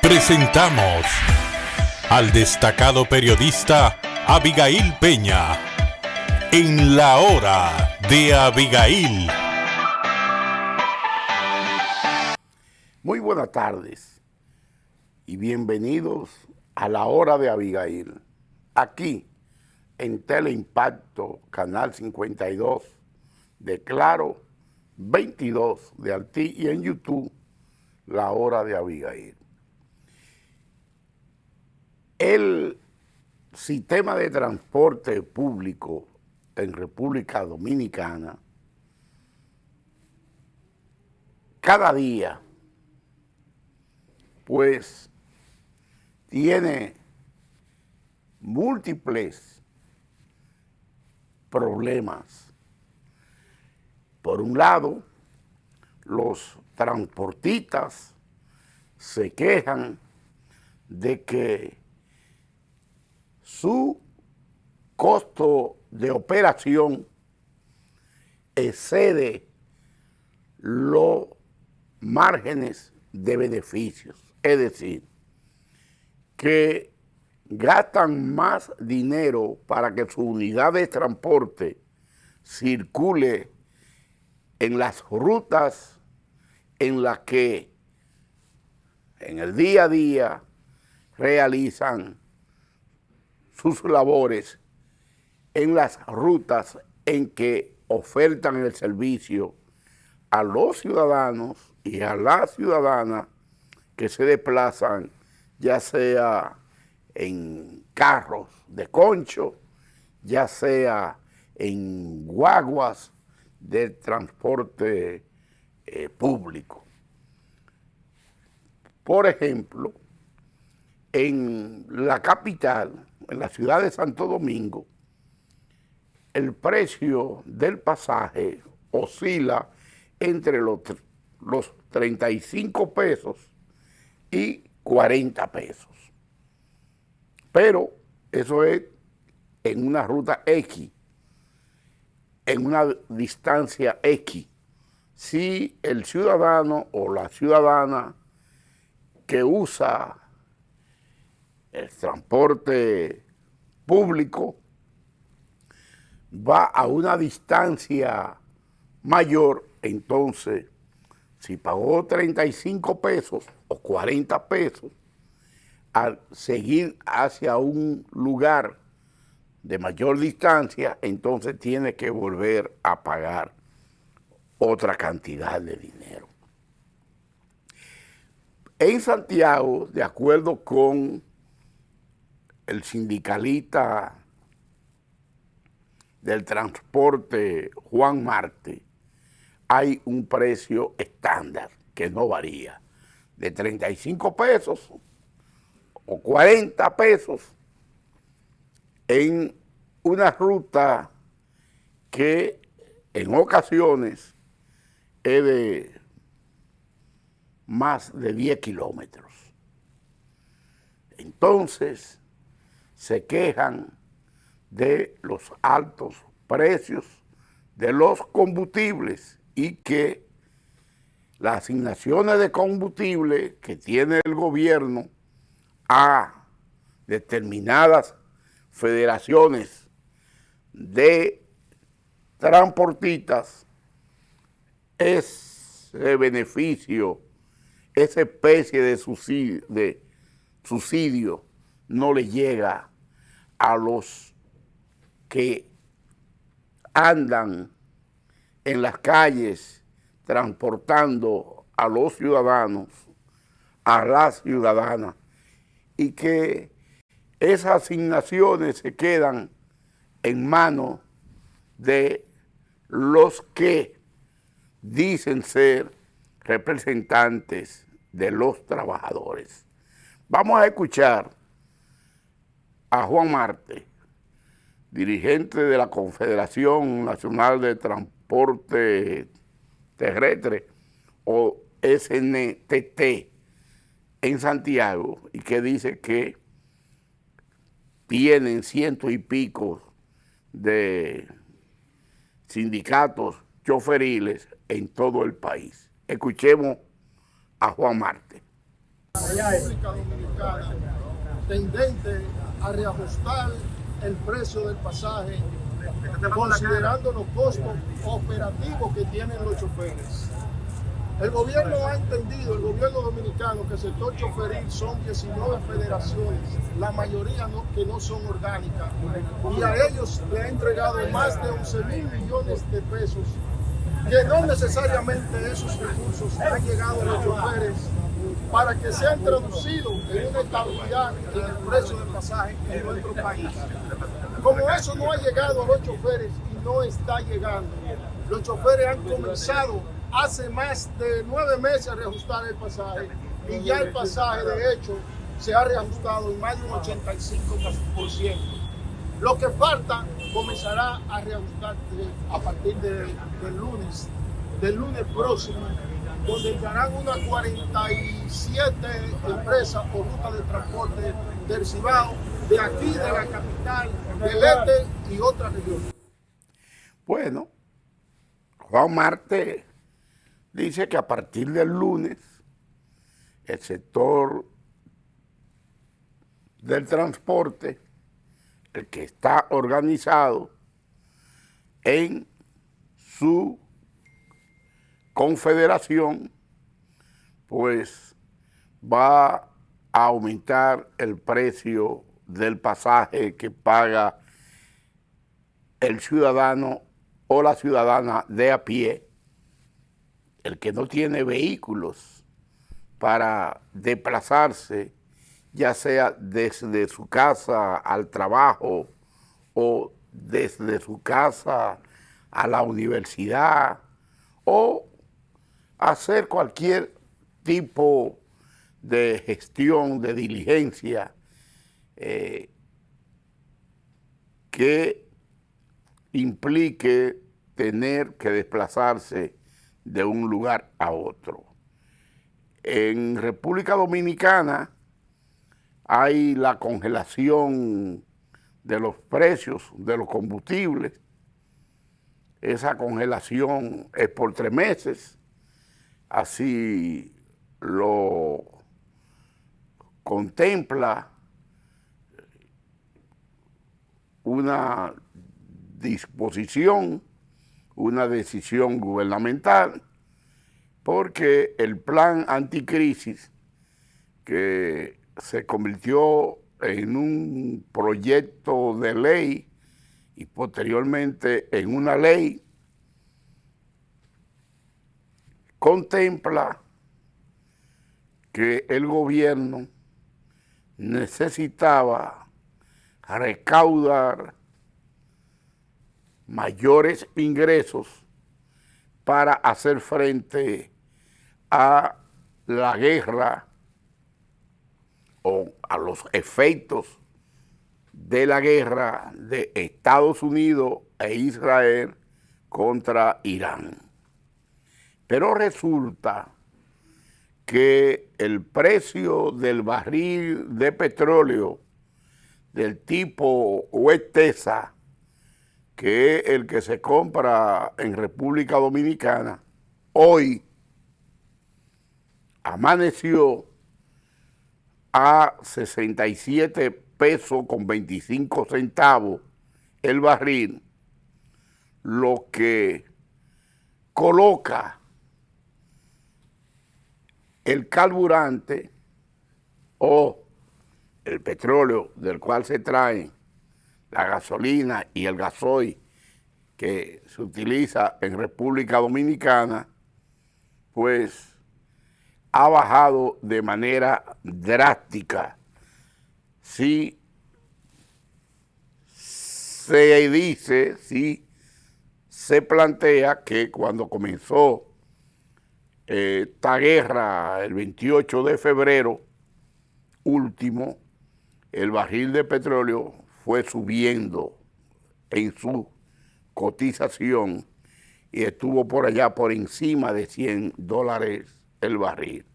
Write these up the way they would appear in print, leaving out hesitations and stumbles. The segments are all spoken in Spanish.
Presentamos al destacado periodista Abigail Peña en La Hora de Abigail. Muy buenas tardes y bienvenidos a La Hora de Abigail, aquí en Teleimpacto, Canal 52 de Claro, 22 de Altí y en YouTube, La Hora de Abigail. El sistema de transporte público en República Dominicana cada día pues tiene múltiples problemas. Por un lado, los transportistas se quejan de que su costo de operación excede los márgenes de beneficios. Es decir, que gastan más dinero para que su unidad de transporte circule en las rutas en las que en el día a día realizan sus labores, en las rutas en que ofertan el servicio a los ciudadanos y a las ciudadanas que se desplazan, ya sea en carros de concho, ya sea en guaguas de transporte público. Por ejemplo, en la capital, en la ciudad de Santo Domingo, el precio del pasaje oscila entre los 35 pesos y 40 pesos. Pero eso es en una ruta X, en una distancia X. Si el ciudadano o la ciudadana que usa el transporte público va a una distancia mayor, entonces, si pagó 35 pesos o 40 pesos, al seguir hacia un lugar de mayor distancia, entonces tiene que volver a pagar otra cantidad de dinero. En Santiago, de acuerdo con el sindicalista del transporte, Juan Marte, hay un precio estándar que no varía, de 35 pesos o 40 pesos en una ruta que en ocasiones es de más de 10 kilómetros. Entonces, se quejan de los altos precios de los combustibles y que las asignaciones de combustible que tiene el gobierno a determinadas federaciones de transportistas, ese beneficio, esa especie de subsidio no le llega a los que andan en las calles transportando a los ciudadanos, a las ciudadanas, y que esas asignaciones se quedan en manos de los que dicen ser representantes de los trabajadores. Vamos a escuchar a Juan Marte, dirigente de la Confederación Nacional de Transporte Terrestre, o SNTT, en Santiago, y que dice que tienen 100 y pico de sindicatos choferiles en todo el país. Escuchemos a Juan Marte. República Dominicana tendente a reajustar el precio del pasaje considerando los costos operativos que tienen los choferes. El gobierno ha entendido, el gobierno dominicano, que el sector choferil son 19 federaciones, la mayoría que no son orgánicas, y a ellos le ha entregado más de 11.000 millones de pesos, que no necesariamente esos recursos han llegado a los choferes para que sean traducidos en una estabilidad en el precio del pasaje en nuestro país. Como eso no ha llegado a los choferes y no está llegando, los choferes han comenzado hace más de 9 meses a reajustar el pasaje, y ya el pasaje de hecho se ha reajustado en más de un 85%. Lo que falta comenzará a reajustarse a partir del lunes próximo, donde entrarán unas 47 empresas o rutas de transporte del Cibao, de aquí, de la capital, del este y otras regiones. Bueno, Juan Marte dice que a partir del lunes el sector del transporte, el que está organizado en su confederación, pues va a aumentar el precio del pasaje que paga el ciudadano o la ciudadana de a pie, el que no tiene vehículos para desplazarse, ya sea desde su casa al trabajo o desde su casa a la universidad, o hacer cualquier tipo de gestión, de diligencia que implique tener que desplazarse de un lugar a otro. En República Dominicana hay la congelación de los precios de los combustibles. Esa congelación es por 3 meses, así lo contempla una disposición, una decisión gubernamental, porque el plan anticrisis, que se convirtió en un proyecto de ley y posteriormente en una ley, contempla que el gobierno necesitaba recaudar mayores ingresos para hacer frente a la guerra o a los efectos de la guerra de Estados Unidos e Israel contra Irán. Pero resulta que el precio del barril de petróleo del tipo West Texas, que es el que se compra en República Dominicana, hoy amaneció a 67 pesos con 25 centavos el barril, lo que coloca el carburante o el petróleo del cual se traen la gasolina y el gasoil que se utiliza en República Dominicana, pues ha bajado de manera drástica. Sí se dice, sí se plantea que cuando comenzó esta guerra el 28 de febrero último, el barril de petróleo fue subiendo en su cotización y estuvo por allá por encima de $100 el barril.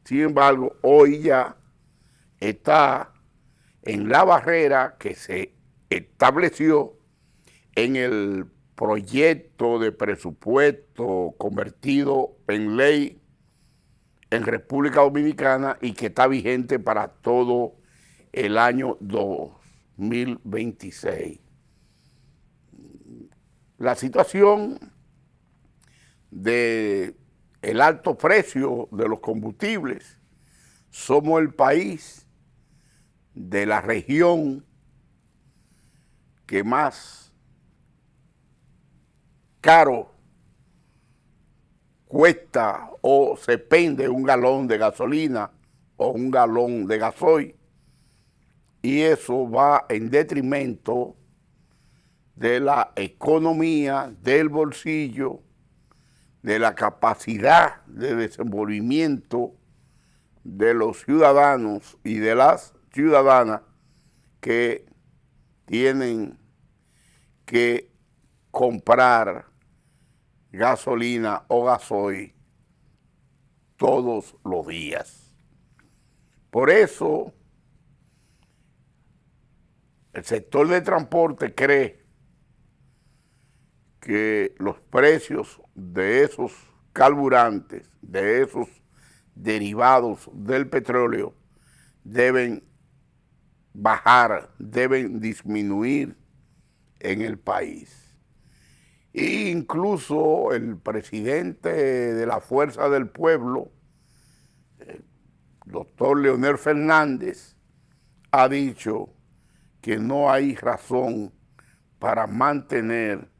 Sin embargo, hoy ya está en la barrera que se estableció en el proyecto de presupuesto convertido en ley en República Dominicana y que está vigente para todo el año 2026. La situación de el alto precio de los combustibles, somos el país de la región que más caro cuesta o se pende un galón de gasolina o un galón de gasoil, y eso va en detrimento de la economía, del bolsillo, de la capacidad de desenvolvimiento de los ciudadanos y de las ciudadanas que tienen que comprar gasolina o gasoil todos los días. Por eso, el sector de transporte cree que los precios de esos carburantes, de esos derivados del petróleo, deben bajar, deben disminuir en el país. E incluso el presidente de la Fuerza del Pueblo, el doctor Leonel Fernández, ha dicho que no hay razón para mantener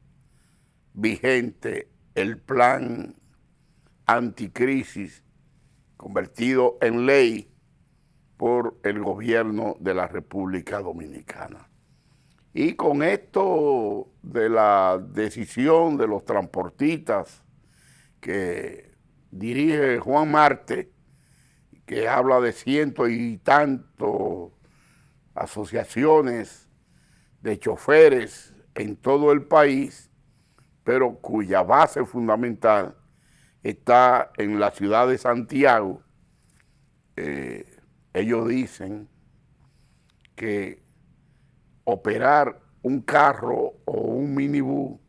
vigente el plan anticrisis convertido en ley por el gobierno de la República Dominicana. Y con esto de la decisión de los transportistas que dirige Juan Marte, que habla de cientos y tantos asociaciones de choferes en todo el país, pero cuya base fundamental está en la ciudad de Santiago, ellos dicen que operar un carro o un minibús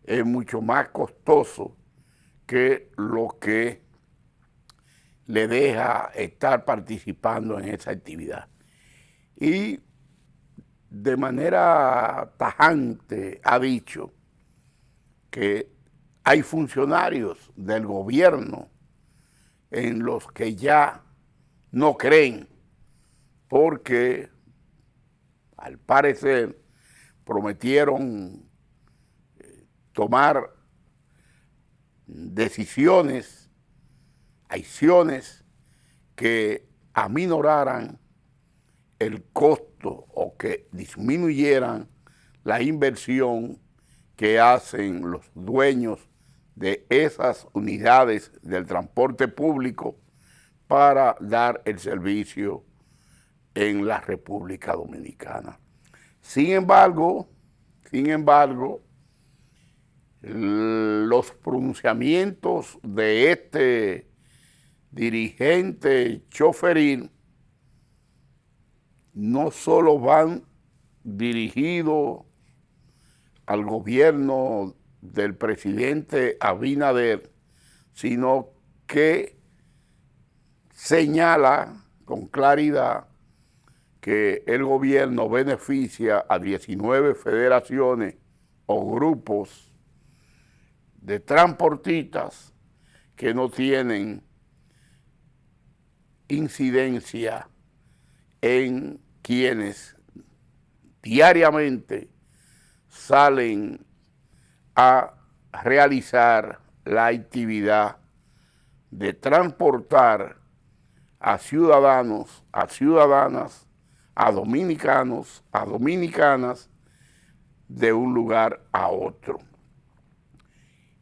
es mucho más costoso que lo que le deja estar participando en esa actividad. Y de manera tajante ha dicho que hay funcionarios del gobierno en los que ya no creen, porque al parecer prometieron tomar decisiones, acciones que aminoraran el costo o que disminuyeran la inversión que hacen los dueños de esas unidades del transporte público para dar el servicio en la República Dominicana. Sin embargo, los pronunciamientos de este dirigente choferil no solo van dirigidos al gobierno del presidente Abinader, sino que señala con claridad que el gobierno beneficia a 19 federaciones o grupos de transportistas que no tienen incidencia en quienes diariamente salen a realizar la actividad de transportar a ciudadanos, a ciudadanas, a dominicanos, a dominicanas, de un lugar a otro.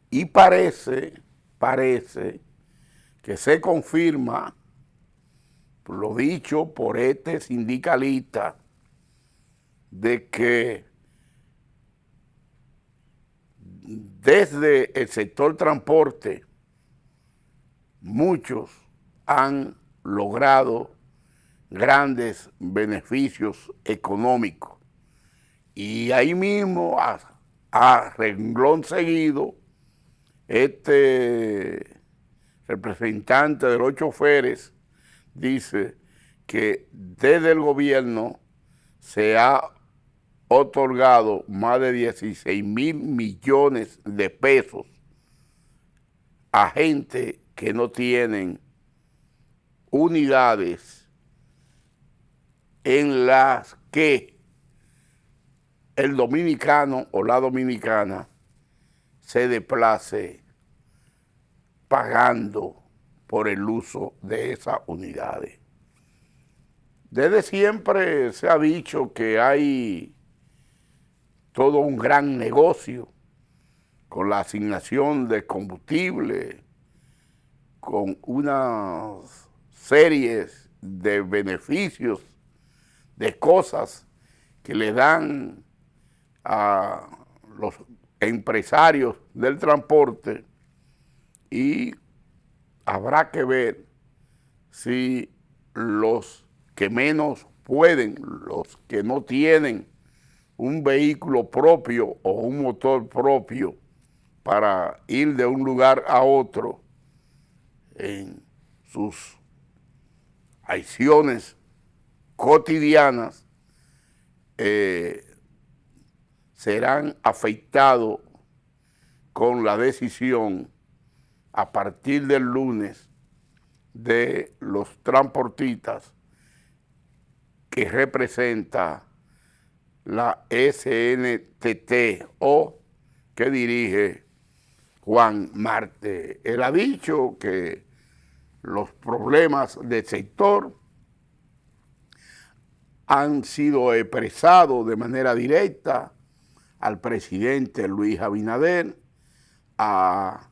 Y parece que se confirma lo dicho por este sindicalista de que desde el sector transporte muchos han logrado grandes beneficios económicos. Y ahí mismo, a renglón seguido, este representante de los choferes, dice que desde el gobierno se ha otorgado más de 16,000 millones de pesos a gente que no tienen unidades en las que el dominicano o la dominicana se desplace pagando por el uso de esas unidades. Desde siempre se ha dicho que hay todo un gran negocio con la asignación de combustible, con unas series de beneficios, de cosas que le dan a los empresarios del transporte, y habrá que ver si los que menos pueden, los que no tienen un vehículo propio o un motor propio para ir de un lugar a otro en sus acciones cotidianas, serán afectados con la decisión a partir del lunes de los transportistas que representa la SNTT o que dirige Juan Marte. Él ha dicho que los problemas del sector han sido expresados de manera directa al presidente Luis Abinader, a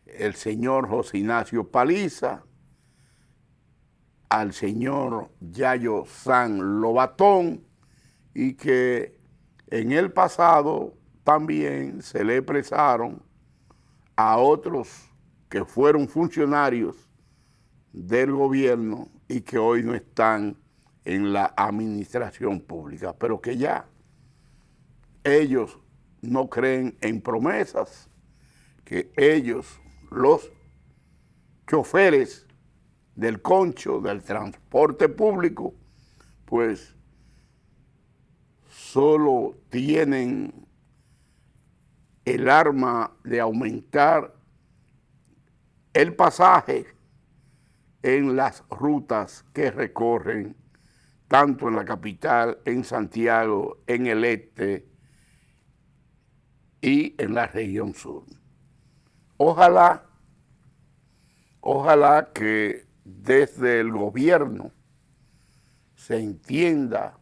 el señor José Ignacio Paliza, al señor Yayo San Lobatón, y que en el pasado también se le expresaron a otros que fueron funcionarios del gobierno y que hoy no están en la administración pública, pero que ya ellos no creen en promesas, que ellos, los choferes del concho, del transporte público, pues solo tienen el arma de aumentar el pasaje en las rutas que recorren tanto en la capital, en Santiago, en el este y en la región sur. Ojalá que desde el gobierno se entienda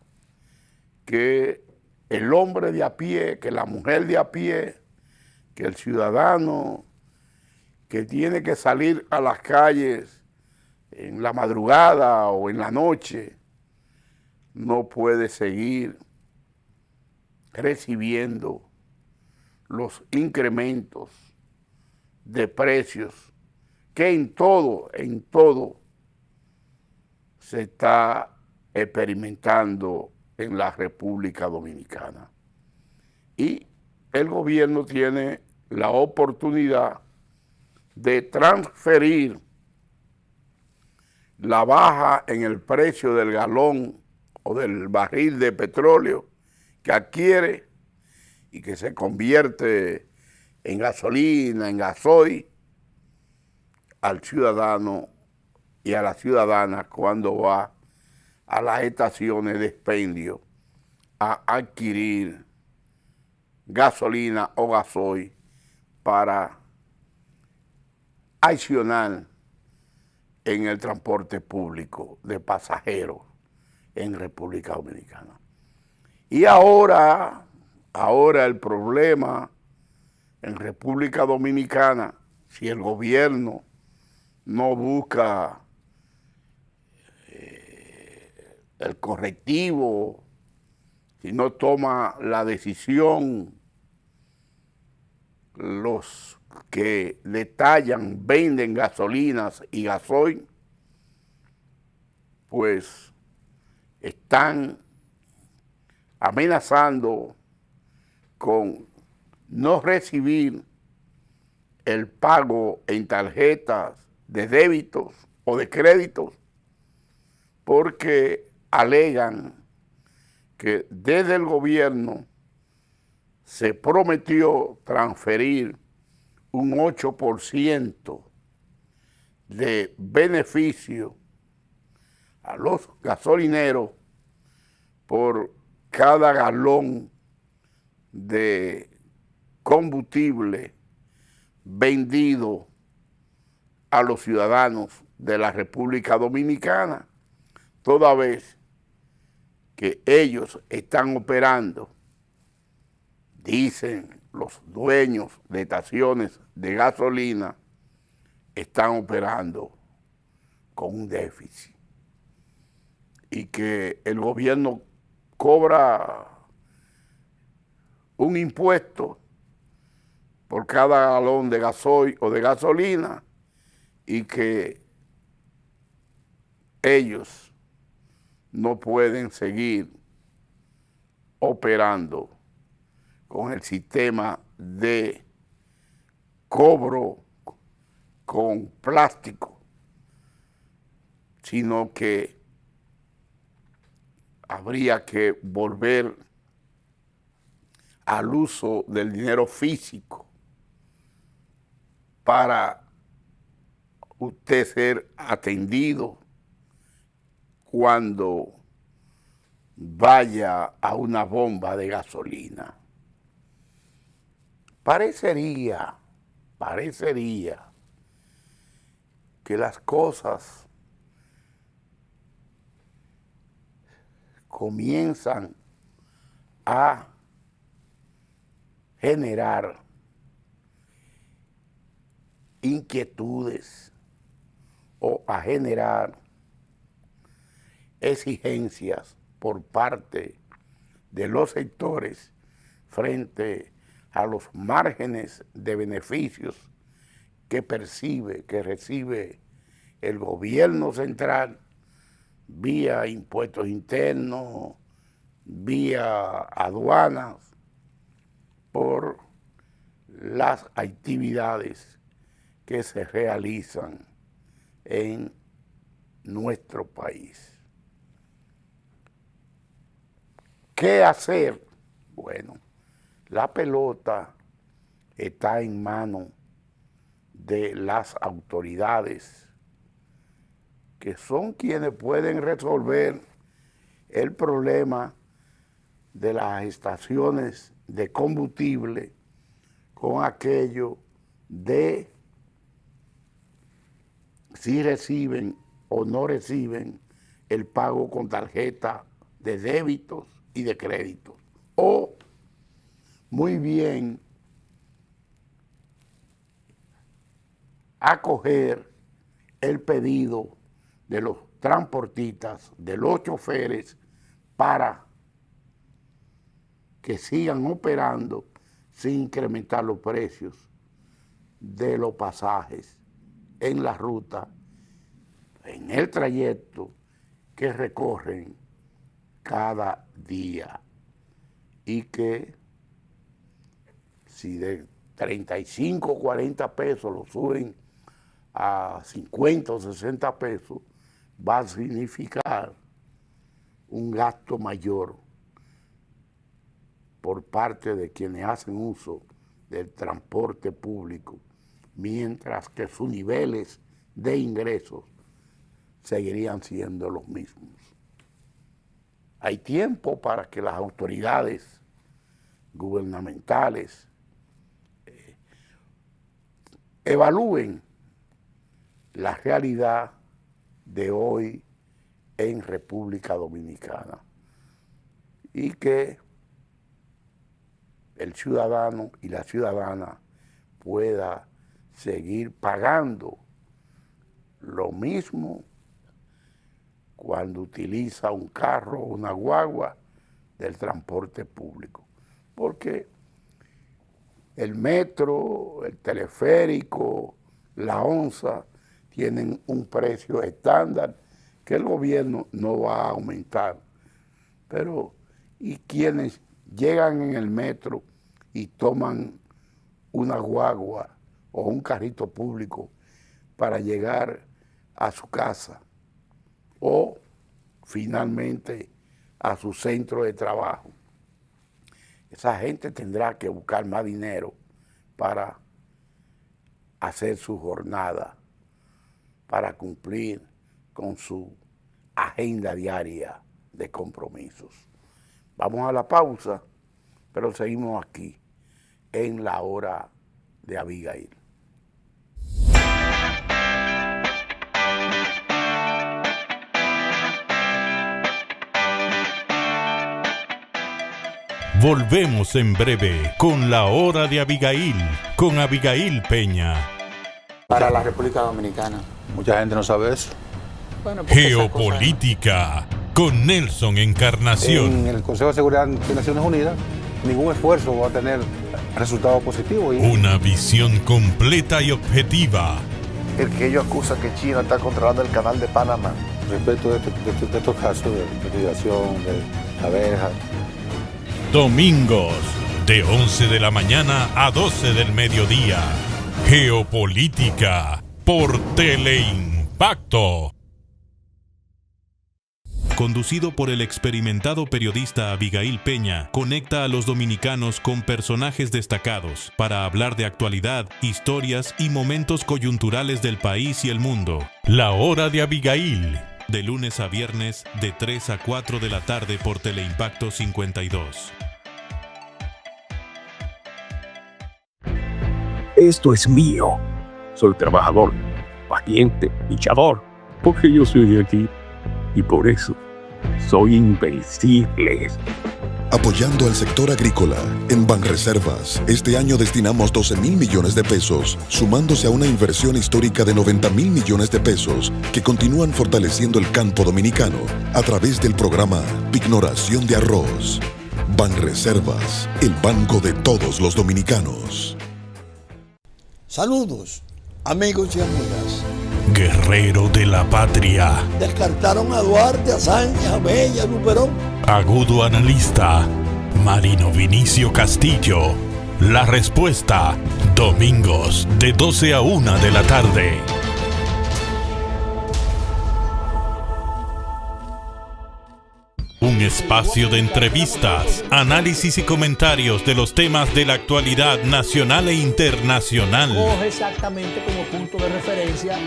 que el hombre de a pie, que la mujer de a pie, que el ciudadano que tiene que salir a las calles en la madrugada o en la noche, no puede seguir recibiendo los incrementos de precios que en todo se está experimentando en la República Dominicana. Y el gobierno tiene la oportunidad de transferir la baja en el precio del galón o del barril de petróleo que adquiere y que se convierte en gasolina, en gasoil, al ciudadano y a la ciudadana cuando va a las estaciones de expendio a adquirir gasolina o gasoil para accionar en el transporte público de pasajeros en República Dominicana. Y ahora el problema en República Dominicana, si el gobierno no busca el correctivo, si no toma la decisión, los que detallan, venden gasolinas y gasoil, pues están amenazando con no recibir el pago en tarjetas de débitos o de créditos, porque alegan que desde el gobierno se prometió transferir un 8% de beneficio a los gasolineros por cada galón de combustible vendido a los ciudadanos de la República Dominicana, toda vez que ellos están operando, dicen los dueños de estaciones de gasolina, están operando con un déficit y que el gobierno cobra un impuesto por cada galón de gasoil o de gasolina y que ellos no pueden seguir operando con el sistema de cobro con plástico, sino que habría que volver al uso del dinero físico para usted ser atendido cuando vaya a una bomba de gasolina. Parecería que las cosas comienzan a generar inquietudes o a generar exigencias por parte de los sectores frente a los márgenes de beneficios que recibe el gobierno central vía impuestos internos, vía aduanas, por las actividades que se realizan en nuestro país. ¿Qué hacer? Bueno, la pelota está en manos de las autoridades, que son quienes pueden resolver el problema de las estaciones de combustible con aquello de si reciben o no reciben el pago con tarjeta de débitos y de créditos. O, muy bien, acoger el pedido de los transportistas, de los choferes, para que sigan operando sin incrementar los precios de los pasajes en la ruta, en el trayecto que recorren cada día, y que si de 35 o 40 pesos lo suben a 50 o 60 pesos, va a significar un gasto mayor por parte de quienes hacen uso del transporte público, mientras que sus niveles de ingresos seguirían siendo los mismos. Hay tiempo para que las autoridades gubernamentales evalúen la realidad de hoy en República Dominicana y que el ciudadano y la ciudadana pueda seguir pagando lo mismo cuando utiliza un carro o una guagua del transporte público. Porque el metro, el teleférico, la onza tienen un precio estándar que el gobierno no va a aumentar. Pero, ¿y quienes llegan en el metro y toman una guagua o un carrito público para llegar a su casa o finalmente a su centro de trabajo. Esa gente tendrá que buscar más dinero para hacer su jornada, para cumplir con su agenda diaria de compromisos. Vamos a la pausa, pero seguimos aquí en la hora de Abigail. Volvemos en breve con la hora de Abigail, con Abigail Peña. Para la República Dominicana. Mucha gente no sabe eso. Bueno, porque Geopolítica con Nelson Encarnación. En el Consejo de Seguridad de Naciones Unidas, ningún esfuerzo va a tener resultados positivos. Una visión completa y objetiva. El que ellos acusan que China está controlando el canal de Panamá. Respecto de estos casos de migración, de abejas. Domingos, de 11 de la mañana a 12 del mediodía. Geopolítica por Teleimpacto. Conducido por el experimentado periodista Abigail Peña, conecta a los dominicanos con personajes destacados para hablar de actualidad, historias y momentos coyunturales del país y el mundo. La hora de Abigail, de lunes a viernes de 3 a 4 de la tarde por Teleimpacto 52. Esto es mío. Soy trabajador, paciente, luchador, porque yo soy de aquí y por eso soy invencible. Apoyando al sector agrícola, en Banreservas, este año destinamos 12,000 millones de pesos, sumándose a una inversión histórica de 90,000 millones de pesos que continúan fortaleciendo el campo dominicano a través del programa Pignoración de Arroz. Banreservas, el banco de todos los dominicanos. Saludos, amigos y amigas. Guerrero de la patria. Descartaron a Duarte, a Sánchez, a Bella, a Luperón. Agudo analista, Marino Vinicio Castillo. La respuesta, domingos de 12 a 1 de la tarde. Un espacio de entrevistas, análisis y comentarios de los temas de la actualidad nacional e internacional. Coge exactamente como punto de referencia.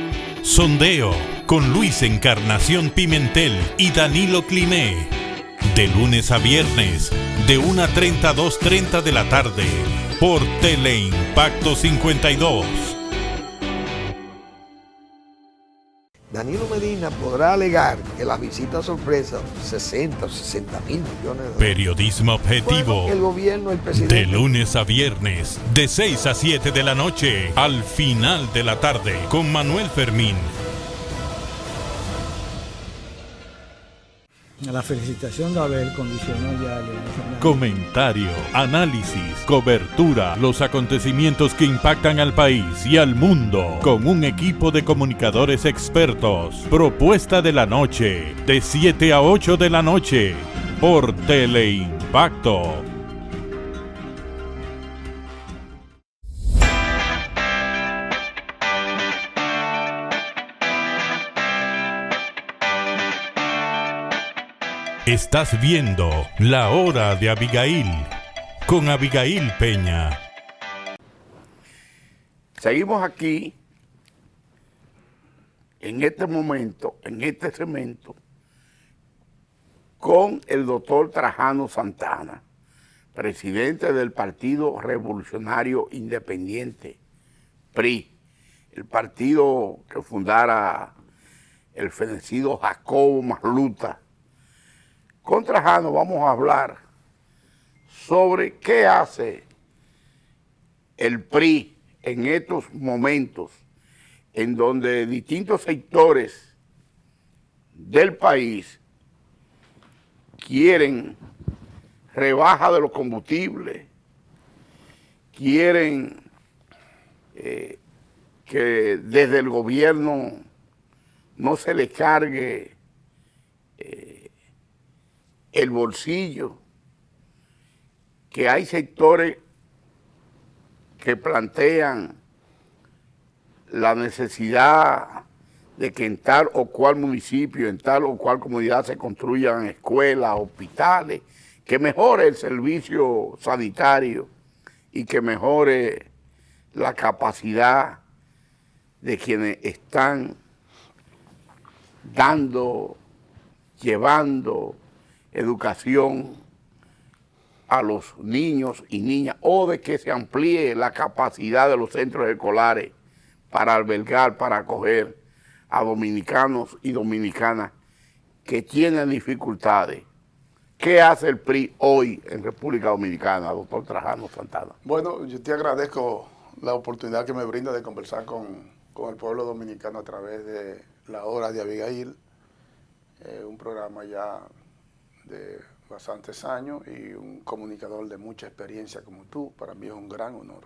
Sondeo con Luis Encarnación Pimentel y Danilo Cliné. De lunes a viernes, de 1:30 a 2:30 de la tarde, por Teleimpacto 52. Danilo Medina podrá alegar que las visitas sorpresa, 60 o 60 mil millones de dólares. Periodismo objetivo. Bueno, el gobierno, el presidente. De lunes a viernes, de 6 a 7 de la noche, al final de la tarde, con Manuel Fermín. La felicitación de Abel condicionó ya el Comentario, análisis, cobertura, los acontecimientos que impactan al país y al mundo, con un equipo de comunicadores expertos. Propuesta de la noche, de 7 a 8 de la noche, por Teleimpacto. Estás viendo La Hora de Abigail, con Abigail Peña. Seguimos aquí, en este momento, en este segmento, con el doctor Trajano Santana, presidente del Partido Revolucionario Independiente, PRI, el partido que fundara el fenecido Jacobo Masluta. Con Trajano vamos a hablar sobre qué hace el PRI en estos momentos en donde distintos sectores del país quieren rebaja de los combustibles, quieren que desde el gobierno no se les cargue el bolsillo, que hay sectores que plantean la necesidad de que en tal o cual municipio, en tal o cual comunidad se construyan escuelas, hospitales, que mejore el servicio sanitario y que mejore la capacidad de quienes están dando, llevando educación a los niños y niñas, o de que se amplíe la capacidad de los centros escolares para albergar, para acoger a dominicanos y dominicanas que tienen dificultades. ¿Qué hace el PRI hoy en República Dominicana, doctor Trajano Santana? Bueno, yo te agradezco la oportunidad que me brinda de conversar con el pueblo dominicano a través de La Hora de Abigail, un programa ya de bastantes años y un comunicador de mucha experiencia como tú. Para mí es un gran honor.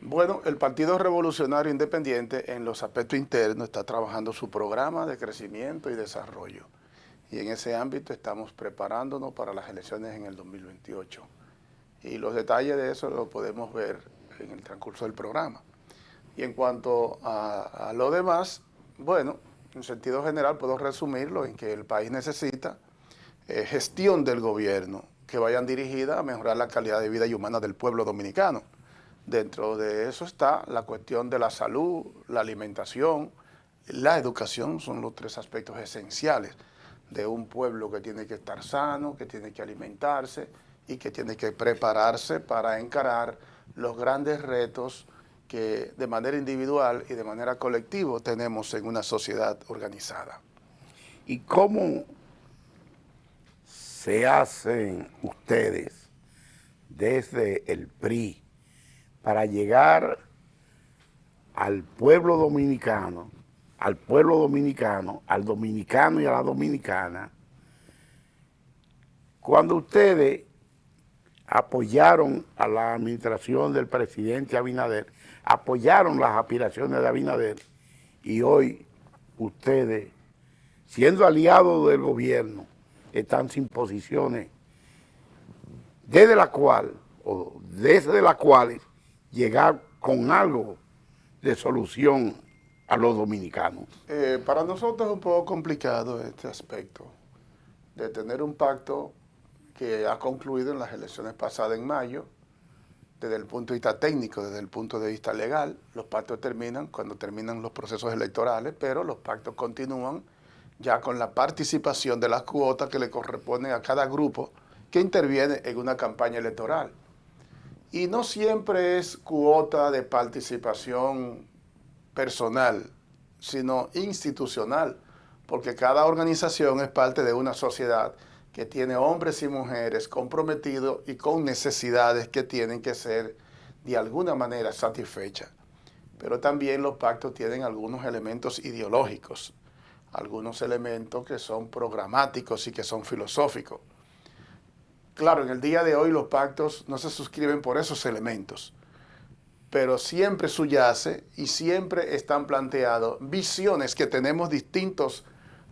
Bueno, el Partido Revolucionario Independiente en los aspectos internos está trabajando su programa de crecimiento y desarrollo. Y en ese ámbito estamos preparándonos para las elecciones en el 2028. Y los detalles de eso los podemos ver en el transcurso del programa. Y en cuanto a lo demás, bueno, en sentido general puedo resumirlo en que el país necesita gestión del gobierno que vayan dirigida a mejorar la calidad de vida y humana del pueblo dominicano. Dentro de eso está la cuestión de la salud, la alimentación, la educación, son los tres aspectos esenciales de un pueblo que tiene que estar sano, que tiene que alimentarse y que tiene que prepararse para encarar los grandes retos que de manera individual y de manera colectiva tenemos en una sociedad organizada. ¿Y cómo se hacen ustedes desde el PRI para llegar al pueblo dominicano, al dominicano y a la dominicana, cuando ustedes apoyaron a la administración del presidente Abinader, apoyaron las aspiraciones de Abinader, y hoy ustedes, siendo aliados del gobierno, están sin posiciones desde las cuales llegar con algo de solución a los dominicanos? Para nosotros es un poco complicado este aspecto de tener un pacto que ha concluido en las elecciones pasadas en mayo. Desde el punto de vista técnico, desde el punto de vista legal, los pactos terminan cuando terminan los procesos electorales, pero los pactos continúan ya con la participación de las cuotas que le corresponden a cada grupo que interviene en una campaña electoral. Y no siempre es cuota de participación personal, sino institucional, porque cada organización es parte de una sociedad que tiene hombres y mujeres comprometidos y con necesidades que tienen que ser de alguna manera satisfechas. Pero también los pactos tienen algunos elementos ideológicos, algunos elementos que son programáticos y que son filosóficos. Claro, en el día de hoy los pactos no se suscriben por esos elementos, pero siempre subyace y siempre están planteados visiones que tenemos distintos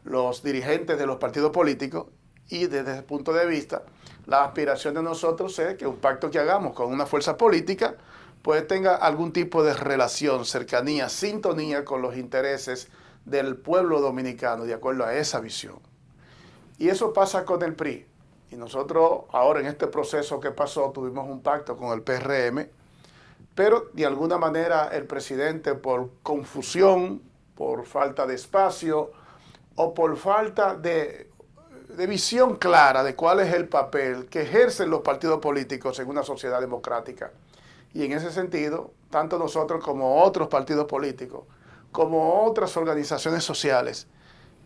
los dirigentes de los partidos políticos, y desde ese punto de vista, la aspiración de nosotros es que un pacto que hagamos con una fuerza política pues tenga algún tipo de relación, cercanía, sintonía con los intereses del pueblo dominicano de acuerdo a esa visión. Y eso pasa con el PRI. Y nosotros ahora en este proceso que pasó tuvimos un pacto con el PRM, pero de alguna manera el presidente, por confusión, por falta de espacio o por falta de visión clara de cuál es el papel que ejercen los partidos políticos en una sociedad democrática. Y en ese sentido, tanto nosotros como otros partidos políticos, como otras organizaciones sociales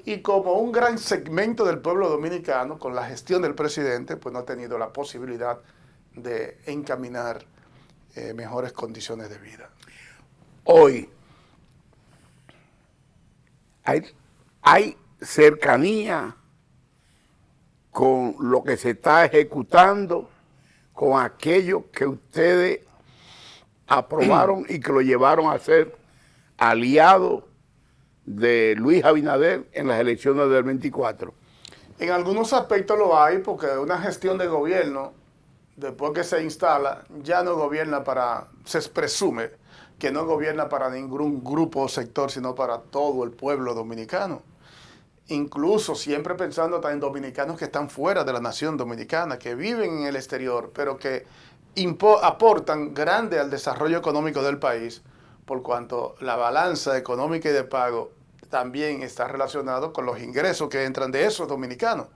y como un gran segmento del pueblo dominicano, con la gestión del presidente, pues no ha tenido la posibilidad de encaminar mejores condiciones de vida. Hoy hay cercanía con lo que se está ejecutando, con aquello que ustedes aprobaron y que lo llevaron a ser aliado de Luis Abinader en las elecciones del 24. En algunos aspectos lo hay, porque una gestión de gobierno, después que se instala, ya no gobierna se presume que no gobierna para ningún grupo o sector, sino para todo el pueblo dominicano. Incluso siempre pensando en dominicanos que están fuera de la nación dominicana, que viven en el exterior, pero que aportan grande al desarrollo económico del país, por cuanto la balanza económica y de pago también está relacionado con los ingresos que entran de esos dominicanos.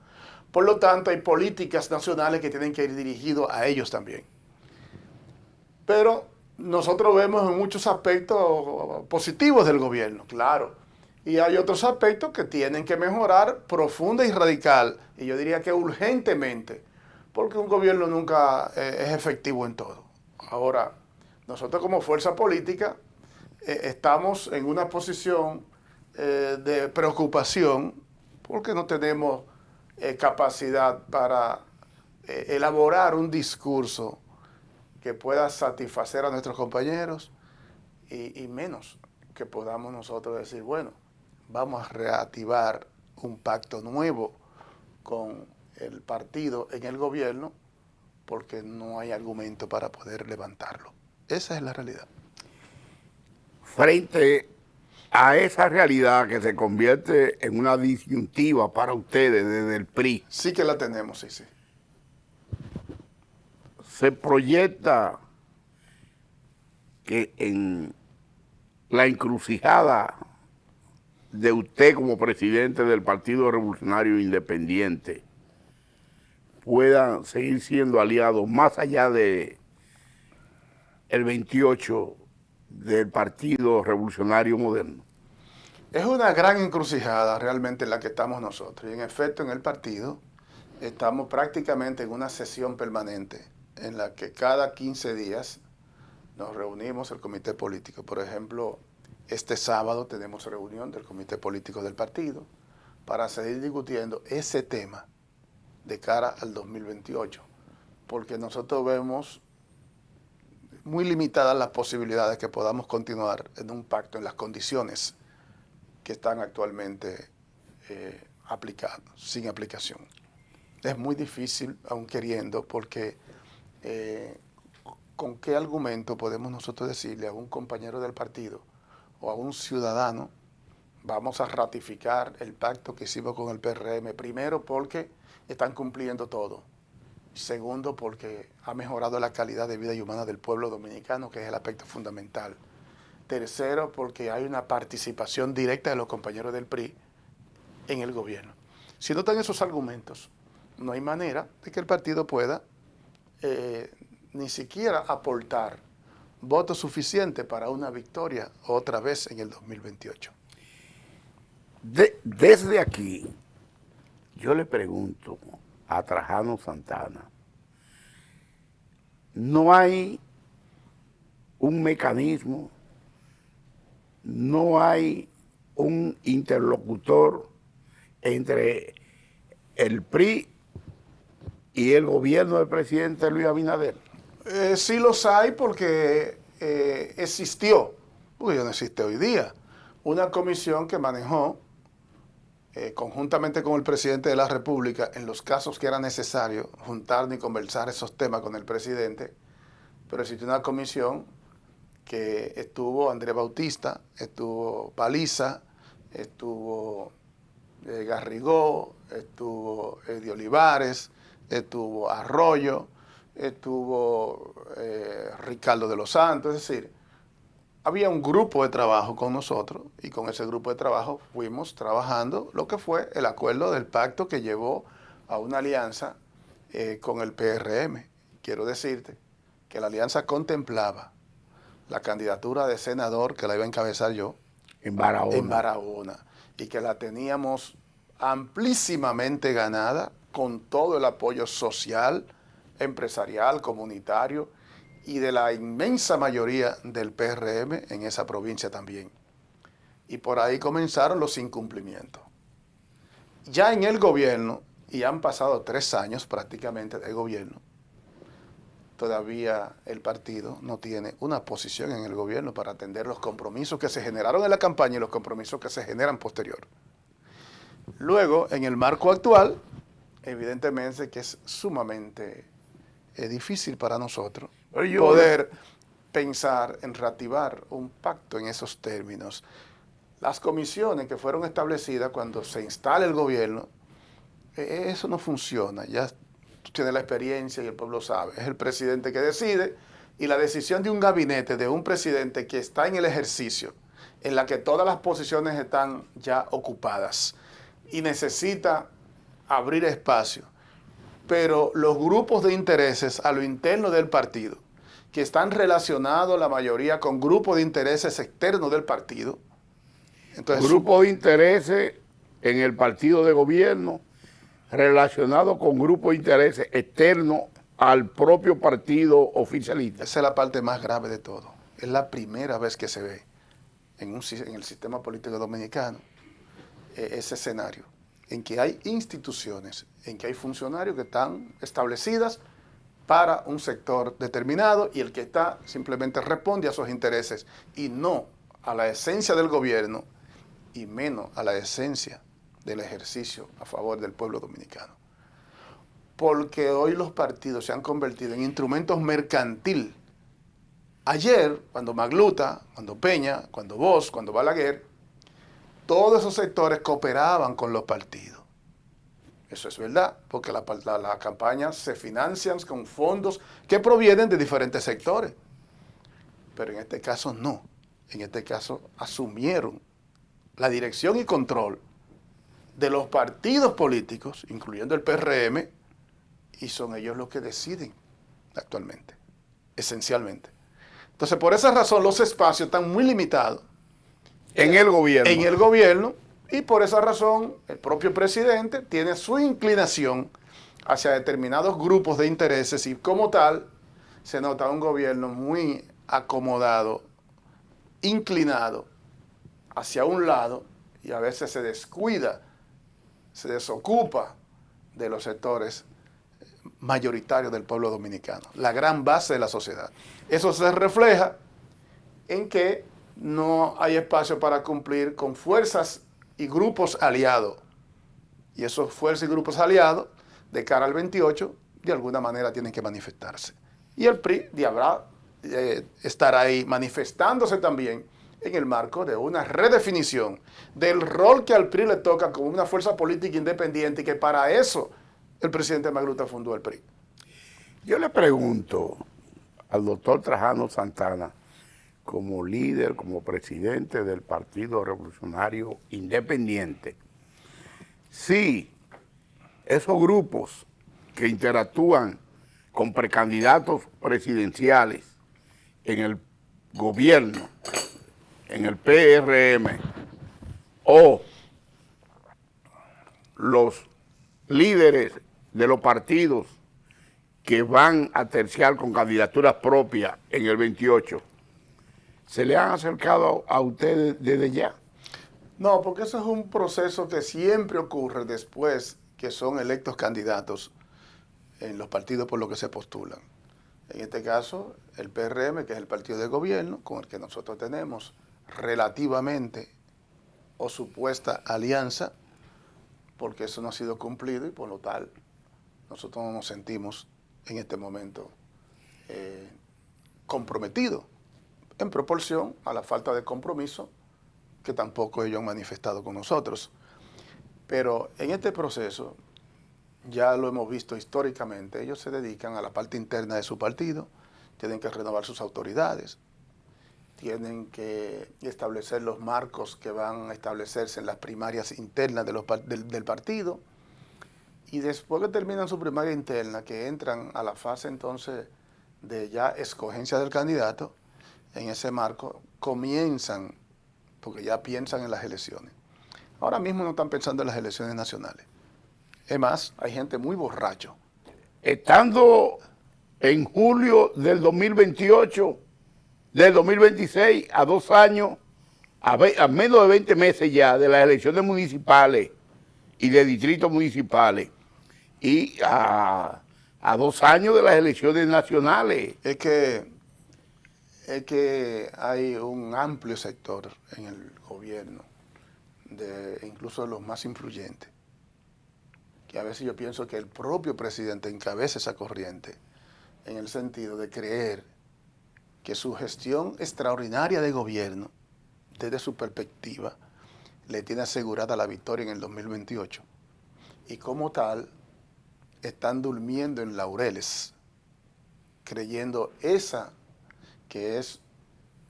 Por lo tanto, hay políticas nacionales que tienen que ir dirigidas a ellos también. Pero nosotros vemos en muchos aspectos positivos del gobierno, claro. Y hay otros aspectos que tienen que mejorar profunda y radical, y yo diría que urgentemente, porque un gobierno nunca es efectivo en todo. Ahora, nosotros como fuerza política estamos en una posición de preocupación porque no tenemos capacidad para elaborar un discurso que pueda satisfacer a nuestros compañeros y menos que podamos nosotros decir, bueno, vamos a reactivar un pacto nuevo con el partido en el gobierno porque no hay argumento para poder levantarlo. Esa es la realidad. Frente a esa realidad que se convierte en una disyuntiva para ustedes desde el PRI. Sí que la tenemos, sí. Se proyecta que en la encrucijada de usted como presidente del Partido Revolucionario Independiente puedan seguir siendo aliados más allá de el 28 del Partido Revolucionario Moderno. Es una gran encrucijada realmente en la que estamos nosotros. Y en efecto, en el partido estamos prácticamente en una sesión permanente en la que cada 15 días nos reunimos el comité político. Por ejemplo, este sábado tenemos reunión del comité político del partido para seguir discutiendo ese tema de cara al 2028, porque nosotros vemos muy limitadas las posibilidades que podamos continuar en un pacto en las condiciones que están actualmente aplicadas, sin aplicación. Es muy difícil, aun queriendo, porque ¿con qué argumento podemos nosotros decirle a un compañero del partido o a un ciudadano, vamos a ratificar el pacto que hicimos con el PRM? Primero, porque están cumpliendo todo. Segundo, porque ha mejorado la calidad de vida y humana del pueblo dominicano, que es el aspecto fundamental. Tercero, porque hay una participación directa de los compañeros del PRI en el gobierno. Si no están esos argumentos, no hay manera de que el partido pueda ni siquiera aportar votos suficientes para una victoria otra vez en el 2028. Desde aquí, yo le pregunto a Trajano Santana, ¿no hay un mecanismo, no hay un interlocutor entre el PRI y el gobierno del presidente Luis Abinader? Sí los hay porque existió, porque ya no existe hoy día, una comisión que manejó conjuntamente con el presidente de la República, en los casos que era necesario juntarnos y conversar esos temas con el presidente, pero existió una comisión que estuvo Andrés Bautista, estuvo Paliza, estuvo Garrigó, estuvo Eddie Olivares, estuvo Arroyo, estuvo Ricardo de los Santos, es decir, había un grupo de trabajo con nosotros y con ese grupo de trabajo fuimos trabajando lo que fue el acuerdo del pacto que llevó a una alianza con el PRM. Quiero decirte que la alianza contemplaba la candidatura de senador que la iba a encabezar yo en Barahona. En Barahona, y que la teníamos amplísimamente ganada con todo el apoyo social, empresarial, comunitario y de la inmensa mayoría del PRM en esa provincia también. Y por ahí comenzaron los incumplimientos. Ya en el gobierno, y han pasado 3 años prácticamente de gobierno, todavía el partido no tiene una posición en el gobierno para atender los compromisos que se generaron en la campaña y los compromisos que se generan posterior. Luego, en el marco actual, evidentemente que es sumamente difícil para nosotros pensar en reactivar un pacto en esos términos. Las comisiones que fueron establecidas cuando se instala el gobierno, eso no funciona. Ya tú tienes la experiencia y el pueblo sabe. Es el presidente que decide, y la decisión de un gabinete, de un presidente que está en el ejercicio, en la que todas las posiciones están ya ocupadas y necesita abrir espacio. Pero los grupos de intereses a lo interno del partido, que están relacionados la mayoría con grupos de intereses externos del partido. Entonces, grupos de intereses en el partido de gobierno relacionados con grupos de intereses externos al propio partido oficialista. Esa es la parte más grave de todo. Es la primera vez que se ve en el sistema político dominicano ese escenario, en que hay instituciones, en que hay funcionarios que están establecidas para un sector determinado, y el que está simplemente responde a sus intereses y no a la esencia del gobierno, y menos a la esencia del ejercicio a favor del pueblo dominicano. Porque hoy los partidos se han convertido en instrumentos mercantil. Ayer, cuando Magluta, cuando Peña, cuando Bosch, cuando Balaguer, todos esos sectores cooperaban con los partidos. Eso es verdad, porque las campañas se financian con fondos que provienen de diferentes sectores. Pero en este caso no. En este caso asumieron la dirección y control de los partidos políticos, incluyendo el PRM, y son ellos los que deciden actualmente, esencialmente. Entonces, por esa razón, los espacios están muy limitados en el gobierno. En el gobierno, y por esa razón, el propio presidente tiene su inclinación hacia determinados grupos de intereses, y como tal, se nota un gobierno muy acomodado, inclinado hacia un lado, y a veces se descuida, se desocupa de los sectores mayoritarios del pueblo dominicano, la gran base de la sociedad. Eso se refleja en que no hay espacio para cumplir con fuerzas y grupos aliados. Y esos fuerzas y grupos aliados, de cara al 28, de alguna manera tienen que manifestarse. Y el PRI estará ahí manifestándose también en el marco de una redefinición del rol que al PRI le toca como una fuerza política independiente, y que para eso el presidente Magluta fundó el PRI. Yo le pregunto al doctor Trajano Santana, como líder, como presidente del Partido Revolucionario Independiente, si esos grupos que interactúan con precandidatos presidenciales en el gobierno, en el PRM, o los líderes de los partidos que van a terciar con candidaturas propias en el 28, ¿se le han acercado a ustedes desde ya? No, porque eso es un proceso que siempre ocurre después que son electos candidatos en los partidos por los que se postulan. En este caso, el PRM, que es el partido de gobierno, con el que nosotros tenemos relativamente o supuesta alianza, porque eso no ha sido cumplido, y por lo tal nosotros no nos sentimos en este momento comprometidos, en proporción a la falta de compromiso que tampoco ellos han manifestado con nosotros. Pero en este proceso, ya lo hemos visto históricamente, ellos se dedican a la parte interna de su partido, tienen que renovar sus autoridades, tienen que establecer los marcos que van a establecerse en las primarias internas del partido, y después que terminan su primaria interna, que entran a la fase entonces de ya escogencia del candidato, en ese marco comienzan, porque ya piensan en las elecciones. Ahora mismo no están pensando en las elecciones nacionales. Es más, hay gente muy borracho. Estando en julio del 2028, del 2026, a 2 años, a menos de 20 meses ya de las elecciones municipales y de distritos municipales, y a 2 años de las elecciones nacionales. Es que hay un amplio sector en el gobierno, incluso de los más influyentes, que a veces yo pienso que el propio presidente encabeza esa corriente, en el sentido de creer que su gestión extraordinaria de gobierno, desde su perspectiva, le tiene asegurada la victoria en el 2028. Y como tal, están durmiendo en laureles, creyendo esa que es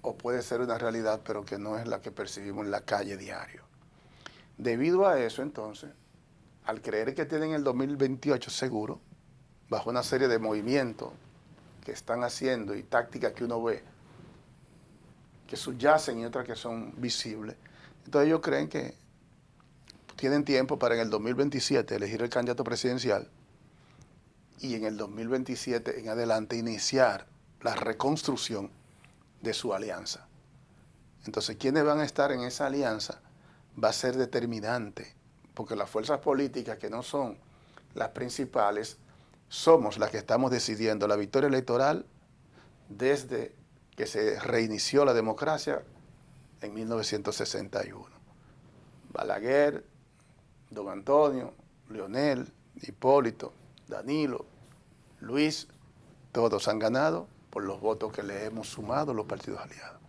o puede ser una realidad, pero que no es la que percibimos en la calle diario. Debido a eso, entonces, al creer que tienen el 2028 seguro, bajo una serie de movimientos que están haciendo y tácticas que uno ve, que subyacen y otras que son visibles, entonces ellos creen que tienen tiempo para en el 2027 elegir el candidato presidencial y en el 2027 en adelante iniciar la reconstrucción de su alianza. Entonces, ¿quiénes van a estar en esa alianza? Va a ser determinante, porque las fuerzas políticas que no son las principales, somos las que estamos decidiendo la victoria electoral desde que se reinició la democracia en 1961. Balaguer, Don Antonio, Leonel, Hipólito, Danilo, Luis, todos han ganado por los votos que le hemos sumado los partidos aliados.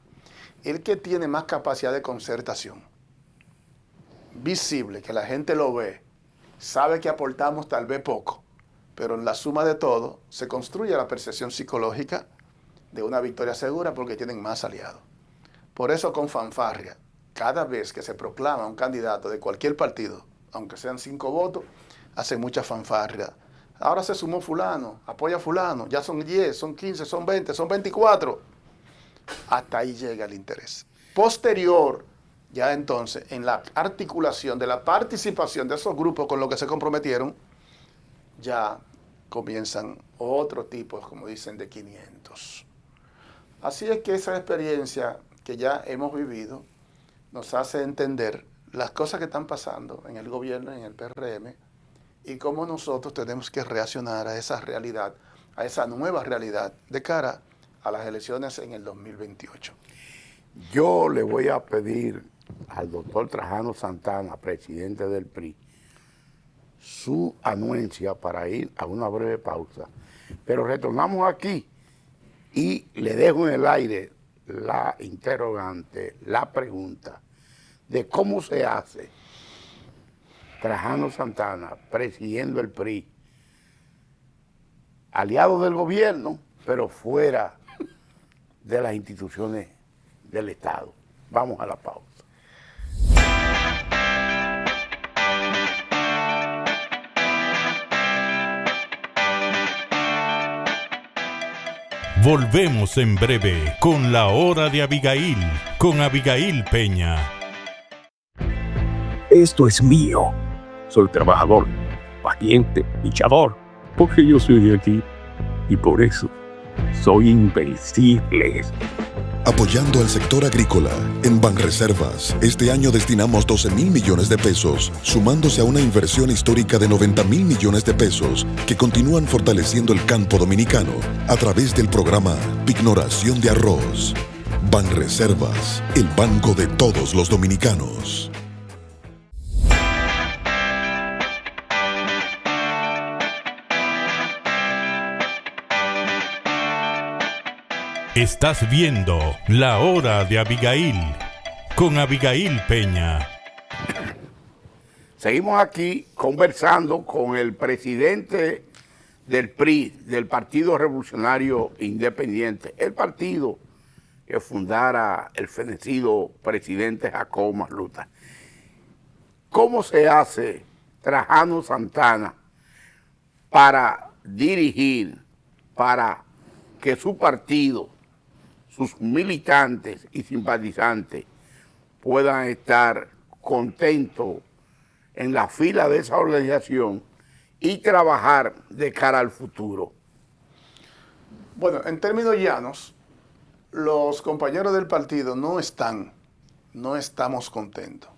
El que tiene más capacidad de concertación, visible, que la gente lo ve, sabe que aportamos tal vez poco, pero en la suma de todo se construye la percepción psicológica de una victoria segura porque tienen más aliados. Por eso con fanfarria, cada vez que se proclama un candidato de cualquier partido, aunque sean 5 votos, hace mucha fanfarria. Ahora se sumó fulano, apoya a fulano, ya son 10, son 15, son 20, son 24. Hasta ahí llega el interés. Posterior, ya entonces, en la articulación de la participación de esos grupos con los que se comprometieron, ya comienzan otros tipos, como dicen, de 500. Así es que esa experiencia que ya hemos vivido nos hace entender las cosas que están pasando en el gobierno, en el PRM, y cómo nosotros tenemos que reaccionar a esa realidad, a esa nueva realidad de cara a las elecciones en el 2028. Yo le voy a pedir al doctor Trajano Santana, presidente del PRI, su anuencia para ir a una breve pausa. Pero retornamos aquí y le dejo en el aire la interrogante, la pregunta de cómo se hace Trajano Santana, presidiendo el PRI, aliado del gobierno, pero fuera de las instituciones del Estado. Vamos a la pausa. Volvemos en breve con La Hora de Abigail, con Abigail Peña. Esto es mío. Soy trabajador, paciente, luchador, porque yo soy de aquí y por eso soy invencible. Apoyando al sector agrícola, en Banreservas, este año destinamos 12,000 millones de pesos, sumándose a una inversión histórica de 90,000 millones de pesos que continúan fortaleciendo el campo dominicano a través del programa Pignoración de Arroz. Banreservas, el banco de todos los dominicanos. Estás viendo La Hora de Abigail, con Abigail Peña. Seguimos aquí conversando con el presidente del PRI, del Partido Revolucionario Independiente, el partido que fundara el fenecido presidente Jacobo Magluta. ¿Cómo se hace Trajano Santana para dirigir, para que su partido, sus militantes y simpatizantes puedan estar contentos en la fila de esa organización y trabajar de cara al futuro? Bueno, en términos llanos, los compañeros del partido no estamos contentos.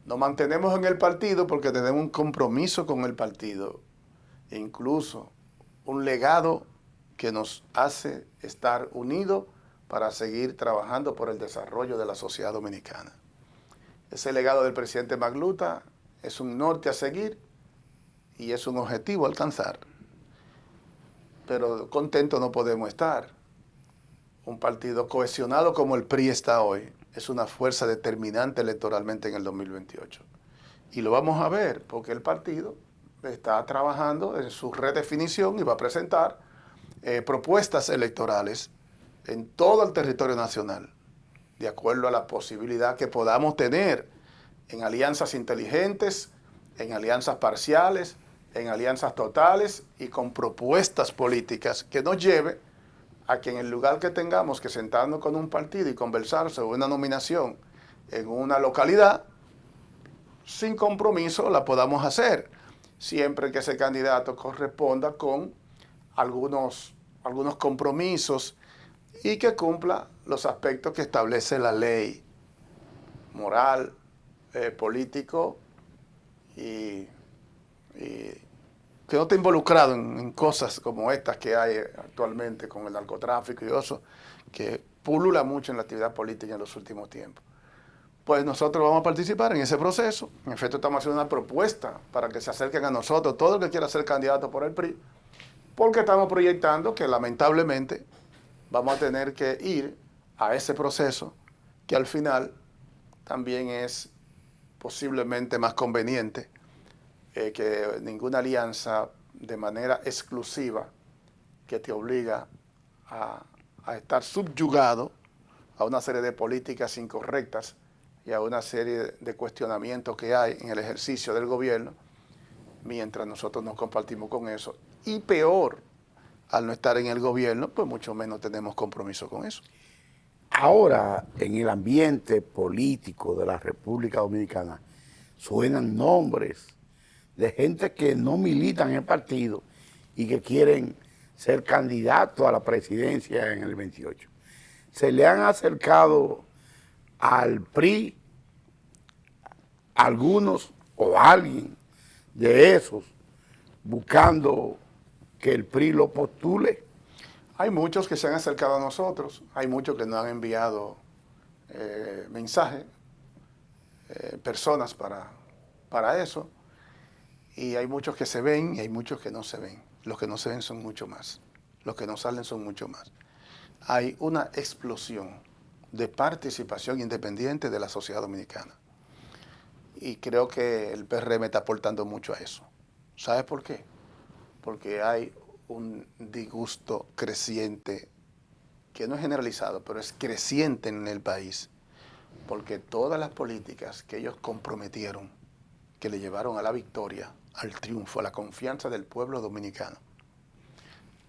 Nos mantenemos en el partido porque tenemos un compromiso con el partido, e incluso un legado que nos hace estar unidos para seguir trabajando por el desarrollo de la sociedad dominicana. Ese legado del presidente Magluta es un norte a seguir y es un objetivo a alcanzar. Pero contentos no podemos estar. un partido cohesionado como el PRI está hoy, es una fuerza determinante electoralmente en el 2028. Y lo vamos a ver, porque el partido está trabajando en su redefinición y va a presentar propuestas electorales en todo el territorio nacional, de acuerdo a la posibilidad que podamos tener en alianzas inteligentes, en alianzas parciales, en alianzas totales y con propuestas políticas que nos lleve a que en el lugar que tengamos que sentarnos con un partido y conversar sobre una nominación en una localidad, sin compromiso la podamos hacer, siempre que ese candidato corresponda con algunos compromisos y que cumpla los aspectos que establece la ley moral, político y que no esté involucrado en cosas como estas que hay actualmente con el narcotráfico y eso, que pulula mucho en la actividad política en los últimos tiempos. Pues nosotros vamos a participar en ese proceso. En efecto, estamos haciendo una propuesta para que se acerquen a nosotros todo el que quiera ser candidato por el PRI, porque estamos proyectando que lamentablemente vamos a tener que ir a ese proceso que al final también es posiblemente más conveniente que ninguna alianza de manera exclusiva que te obliga a estar subyugado a una serie de políticas incorrectas y a una serie de cuestionamientos que hay en el ejercicio del gobierno, mientras nosotros nos compartimos con eso. Y peor, al no estar en el gobierno, pues mucho menos tenemos compromiso con eso. Ahora, en el ambiente político de la República Dominicana, suenan nombres de gente que no militan en el partido y que quieren ser candidatos a la presidencia en el 28. Se le han acercado al PRI algunos o alguien de esos buscando que el PRI lo postule. Hay muchos que se han acercado a nosotros, hay muchos que nos han enviado mensajes, personas para eso, y hay muchos que se ven y hay muchos que no se ven. Los que no se ven son mucho más, los que no salen son mucho más. Hay una explosión de participación independiente de la sociedad dominicana. Y creo que el PRM está aportando mucho a eso. ¿Sabes por qué? Porque hay un disgusto creciente, que no es generalizado, pero es creciente en el país, porque todas las políticas que ellos comprometieron, que le llevaron a la victoria, al triunfo, a la confianza del pueblo dominicano.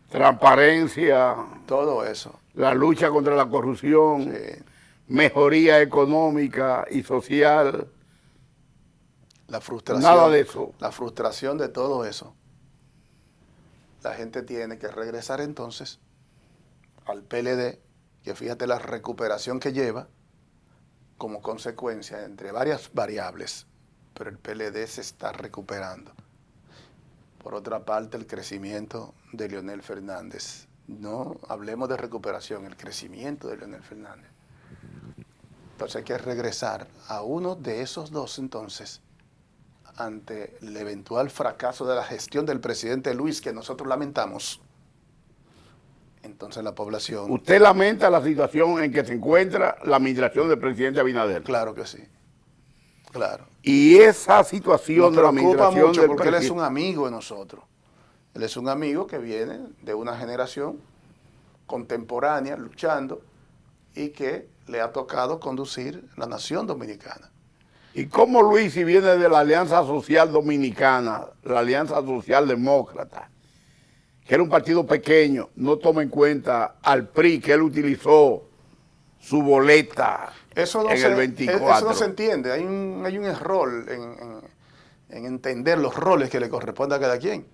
Transparencia. Todo eso. La lucha contra la corrupción, sí. Mejoría económica y social. La frustración. Nada de eso. La frustración de todo eso. La gente tiene que regresar entonces al PLD, que fíjate la recuperación que lleva como consecuencia entre varias variables, pero el PLD se está recuperando. Por otra parte, el crecimiento de Leonel Fernández. No hablemos de recuperación, el crecimiento de Leonel Fernández. Entonces hay que regresar a uno de esos dos entonces, ante el eventual fracaso de la gestión del presidente Luis, que nosotros lamentamos. Entonces la población... ¿Usted lamenta la situación en que se encuentra la administración del presidente Abinader? Claro que sí, claro. Y esa situación de la administración mucho del porque él es presidente... un amigo de nosotros. Él es un amigo que viene de una generación contemporánea, luchando, y que le ha tocado conducir la nación dominicana. ¿Y cómo Luis, si viene de la Alianza Social Dominicana, la Alianza Social Demócrata, que era un partido pequeño, no toma en cuenta al PRI, que él utilizó su boleta el 24? Eso no se entiende. Hay un error en entender los roles que le corresponde a cada quien.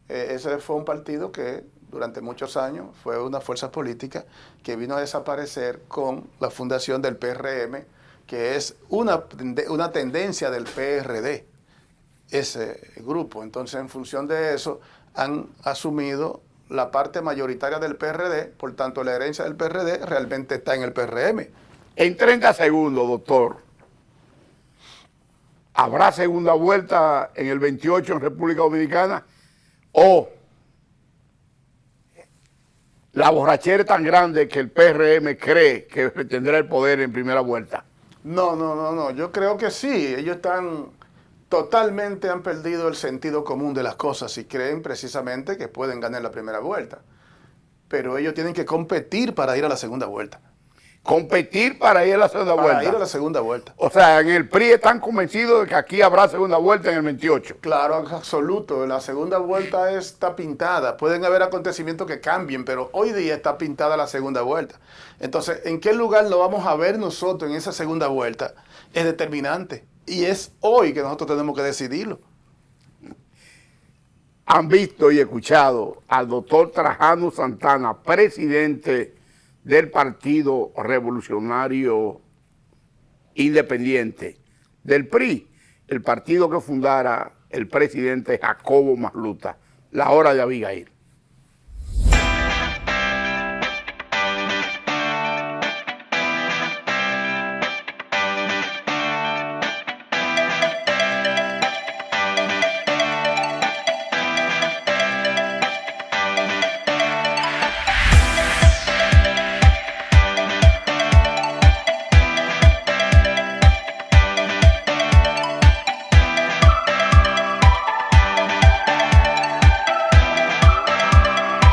Ese fue un partido que durante muchos años fue una fuerza política que vino a desaparecer con la fundación del PRM, que es una tendencia del PRD, ese grupo. Entonces, en función de eso, han asumido la parte mayoritaria del PRD, por tanto, la herencia del PRD realmente está en el PRM. En 30 segundos, doctor, ¿habrá segunda vuelta en el 28 en República Dominicana? ¿O La borrachera es tan grande que el PRM cree que tendrá el poder en primera vuelta. No. Yo creo que sí. Ellos totalmente han perdido el sentido común de las cosas y creen precisamente que pueden ganar la primera vuelta. Pero ellos tienen que competir para ir a la segunda vuelta. Competir para ir a la segunda vuelta. Para ir a la segunda vuelta. O sea, en el PRI están convencidos de que aquí habrá segunda vuelta en el 28. Claro, en absoluto. La segunda vuelta está pintada. Pueden haber acontecimientos que cambien, pero hoy día está pintada la segunda vuelta. Entonces, ¿en qué lugar lo vamos a ver nosotros en esa segunda vuelta? Es determinante. Y es hoy que nosotros tenemos que decidirlo. Han visto y escuchado al doctor Trajano Santana, presidente del Partido Revolucionario Independiente, del PRI, el partido que fundara el presidente Jacobo Masluta, la hora de Abigail.